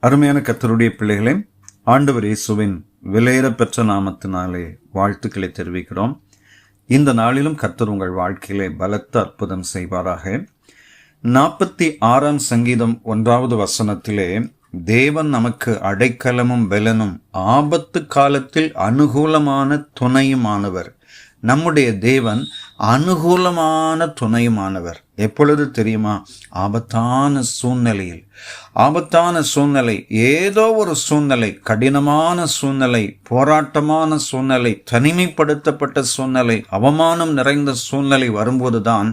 அருமையான கர்த்தருடைய பிள்ளைகளே, ஆண்டவர் இயேசுவின் விலையேறப்பெற்ற நாமத்தினாலே வாழ்த்துக்களை தெரிவிக்கிறோம். இந்த நாளிலும் கர்த்தர் உங்கள் வாழ்க்கையிலே பலத்த அற்புதம் செய்வாராக. 46ஆம் சங்கீதம் 1வது வசனத்திலே, தேவன் நமக்கு அடைக்கலமும் பெலனும் ஆபத்து காலத்தில் அனுகூலமான துணையுமானவர். நம்முடைய தேவன் அனுகூலமான துணையுமானவர். எப்பொழுது தெரியுமா? ஆபத்தான சூழ்நிலை, ஏதோ ஒரு சூழ்நிலை, கடினமான சூழ்நிலை, போராட்டமான சூழ்நிலை, தனிமைப்படுத்தப்பட்ட சூழ்நிலை, அவமானம் நிறைந்த சூழ்நிலை வரும்போதுதான்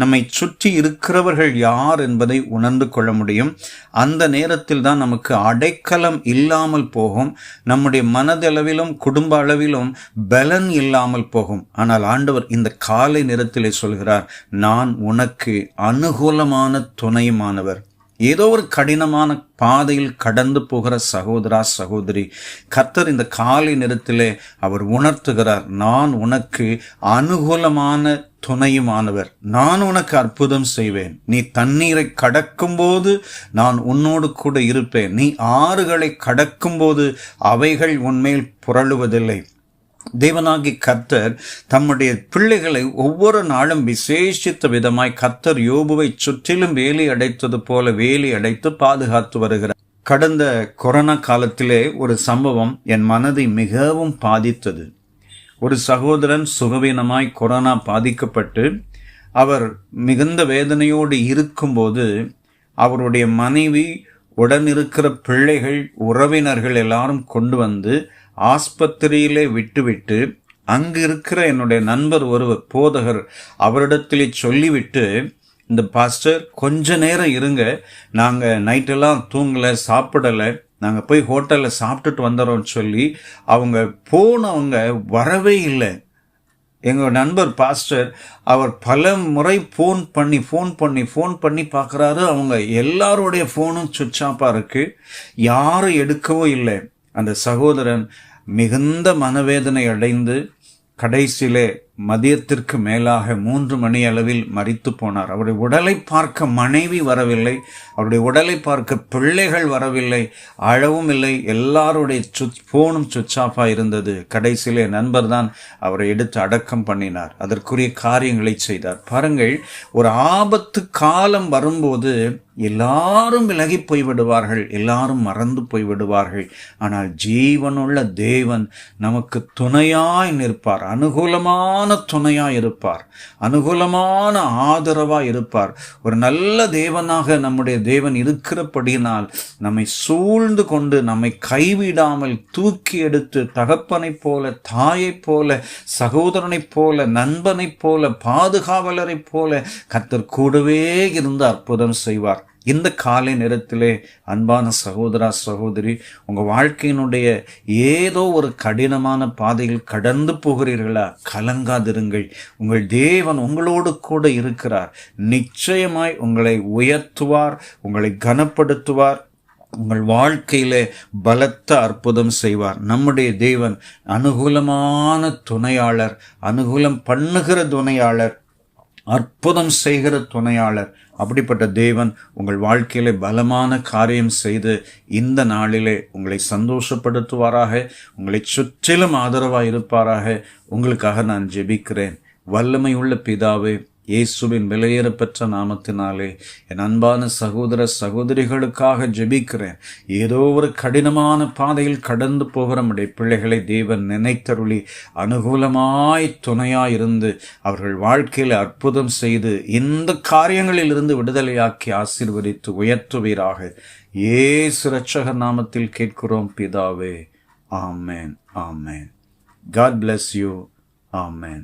நம்மை சுற்றி இருக்கிறவர்கள் யார் என்பதை உணர்ந்து கொள்ள முடியும். அந்த நேரத்தில் தான் நமக்கு அடைக்கலம் இல்லாமல் போகும். நம்முடைய மனதளவிலும் குடும்ப அளவிலும் பலன் இல்லாமல் போகும். ஆனால் ஆண்டவர் இந்த காலை நேரத்திலே சொல்கிறார், நான் உனக்கு அனுகூலமான துணையுமானவர். ஏதோ ஒரு கடினமான பாதையில் கடந்து போகிற சகோதரா சகோதரி, கர்த்தர் இந்த காலை நேரத்திலே அவர் உணர்த்துகிறார், நான் உனக்கு அனுகூலமான துணையுமானவர். நான் உனக்கு அற்புதம் செய்வேன். நீ தண்ணீரை கடக்கும் போது நான் உன்னோடு கூட இருப்பேன். நீ ஆறுகளை கடக்கும் போது அவைகள் உன்மேல் புரளுவதில்லை. தேவனாகி கர்த்தர் தம்முடைய பிள்ளைகளை ஒவ்வொரு நாளும் விசேஷித்த விதமாய் கர்த்தர் யோபுவை சுற்றிலும் வேலி அடைத்தது போல வேலி அடைத்து பாதுகாத்து வருகிறார். கடந்த கொரோனா காலத்திலே ஒரு சம்பவம் என் மனதை மிகவும் பாதித்தது. ஒரு சகோதரன் சுகவீனமாய் கொரோனா பாதிக்கப்பட்டு அவர் மிகுந்த வேதனையோடு இருக்கும்போது அவருடைய மனைவி, உடன் இருக்கிற பிள்ளைகள், உறவினர்கள் எல்லாரும் கொண்டு வந்து ஆஸ்பத்திரியிலே விட்டுவிட்டு, அங்கு இருக்கிற என்னுடைய நண்பர் ஒருவர் போதகர் அவரிடத்திலே சொல்லிவிட்டு, இந்த பாஸ்டர் கொஞ்ச நேரம் இருங்க, நாங்கள் நைட்டெல்லாம் தூங்கலை, சாப்பிடலை, நாங்கள் போய் ஹோட்டலில் சாப்பிட்டுட்டு வந்துடுறோம்னு சொல்லி அவங்க போனவங்க வரவே இல்லை. எங்கள் நண்பர் பாஸ்டர் அவர் பல முறை ஃபோன் பண்ணி பார்க்குறாரு. அவங்க எல்லாருடைய ஃபோனும் சுவிட்ச் ஆஃபாக இருக்குது, யாரும் எடுக்கவும் இல்லை. அந்த சகோதரன் மிகுந்த மனவேதனை அடைந்து கடைசியிலே மதியத்திற்கு மேலாக 3 மணி அளவில் மரித்து போனார். அவருடைய உடலை பார்க்க மனைவி வரவில்லை, அவருடைய உடலை பார்க்க பிள்ளைகள் வரவில்லை, அழவும் இல்லை. எல்லாருடைய ஃபோனும் சுவிட்ச் ஆஃபாக இருந்தது. கடைசியிலே நண்பர் தான் அவரை எடுத்து அடக்கம் பண்ணினார். அதற்குரிய காரியங்களை செய்தார். பாருங்கள், ஒரு ஆபத்து காலம் வரும்போது எல்லாரும் விலகி போய்விடுவார்கள், எல்லாரும் மறந்து போய்விடுவார்கள். ஆனால் ஜீவனுள்ள தேவன் நமக்கு துணையாய் நிற்பார், அனுகூலமான துணையாய் இருப்பார், அனுகூலமான ஆதரவாய் இருப்பார். ஒரு நல்ல தேவனாக நம்முடைய தேவன் இருக்கிறபடியினால் நம்மை சூழ்ந்து கொண்டு நம்மை கைவிடாமல் தூக்கி எடுத்து தகப்பனைப் போல, தாயைப் போல, சகோதரனைப் போல, நண்பனைப் போல, பாதுகாவலரைப் போல கர்த்தர் கூடவே இருந்து அற்புதம் செய்வார். இந்த காலை நேரத்திலே அன்பான சகோதரா சகோதரி, உங்கள் வாழ்க்கையினுடைய ஏதோ ஒரு கடினமான பாதையில் கடந்து போகிறீர்களா? கலங்காதிருங்கள். உங்கள் தேவன் உங்களோடு கூட இருக்கிறார். நிச்சயமாய் உங்களை உயர்த்துவார், உங்களை கனப்படுத்துவார், உங்கள் வாழ்க்கையிலே பலத்த அற்புதம் செய்வார். நம்முடைய தேவன் அனுகூலமான துணையாளர், அனுகூலம் பண்ணுகிற துணையாளர், அற்புதம் செய்கிற துணையாளர். அப்படிப்பட்ட தேவன் உங்கள் வாழ்க்கையிலே பலமான காரியம் செய்து இந்த நாளிலே உங்களை சந்தோஷப்படுத்துவாராக, உங்களை சுற்றிலும் ஆதரவாக இருப்பாராக. உங்களுக்காக நான் ஜெபிக்கிறேன். வல்லமையுள்ள பிதாவே, இயேசுவின் விலையேறப்பெற்ற நாமத்தினாலே என் அன்பான சகோதர சகோதரிகளுக்காக ஜெபிக்கிறேன். ஏதோ ஒரு கடினமான பாதையில் கடந்து போகிற நம்முடைய பிள்ளைகளை தேவன் நினைத்தருளி அனுகூலமாய் துணையாயிருந்து அவர்கள் வாழ்க்கையில் அற்புதம் செய்து இந்த காரியங்களில் இருந்து விடுதலையாக்கி ஆசீர்வதித்து உயர்த்துவீராக. இயேசு இரட்சகர் நாமத்தில் கேட்கிறோம் பிதாவே. ஆமென், ஆமென். God bless you. Amen.